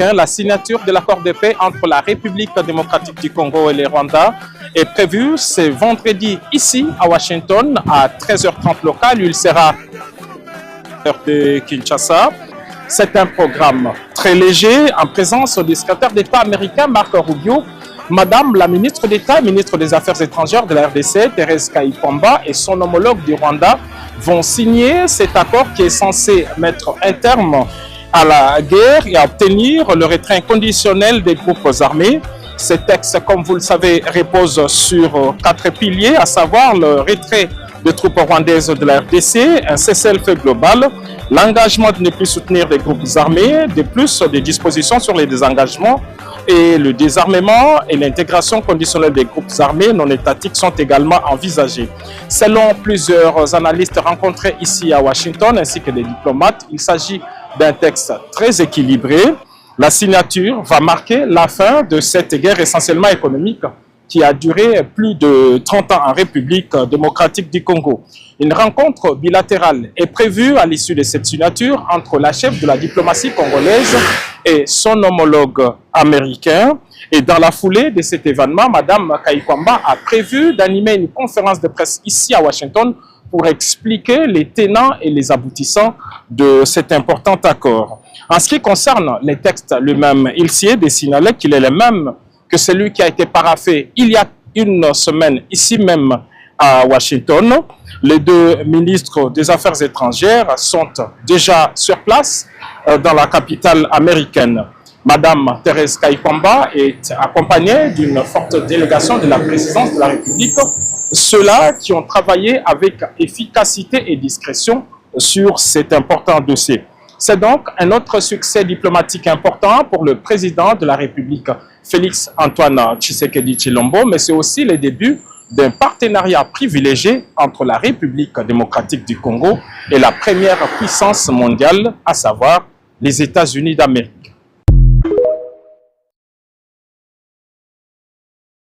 La signature de l'accord de paix entre la République démocratique du Congo et le Rwanda est prévue ce vendredi ici à Washington à 13h30 local. Il sera de Kinshasa. C'est un programme très léger en présence du secrétaire d'État américain Marco Rubio, Madame la ministre d'État, ministre des Affaires étrangères de la RDC, Thérèse Kayikwamba, et son homologue du Rwanda vont signer cet accord qui est censé mettre un terme à la guerre et à obtenir le retrait inconditionnel des groupes armés. Ce texte, comme vous le savez, repose sur 4 piliers, à savoir le retrait des troupes rwandaises de la RDC, un cessez-le-feu global, l'engagement de ne plus soutenir des groupes armés, de plus des dispositions sur les désengagements et le désarmement et l'intégration conditionnelle des groupes armés non étatiques sont également envisagés. Selon plusieurs analystes rencontrés ici à Washington ainsi que des diplomates, il s'agit d'un texte très équilibré. La signature va marquer la fin de cette guerre essentiellement économique qui a duré plus de 30 ans en République démocratique du Congo. Une rencontre bilatérale est prévue à l'issue de cette signature entre la chef de la diplomatie congolaise et son homologue américain. Et dans la foulée de cet événement, Madame Kayikwamba a prévu d'animer une conférence de presse ici à Washington pour expliquer les tenants et les aboutissants de cet important accord. En ce qui concerne les textes lui-même, il s'y est de signaler qu'il est le même que celui qui a été paraphé il y a une semaine ici même à Washington. Les deux ministres des Affaires étrangères sont déjà sur place dans la capitale américaine. Madame Thérèse Kayikwamba est accompagnée d'une forte délégation de la présidence de la République, ceux-là qui ont travaillé avec efficacité et discrétion sur cet important dossier. C'est donc un autre succès diplomatique important pour le président de la République, Félix Antoine Tshisekedi Tshilombo, mais c'est aussi le début d'un partenariat privilégié entre la République démocratique du Congo et la première puissance mondiale, à savoir les États-Unis d'Amérique.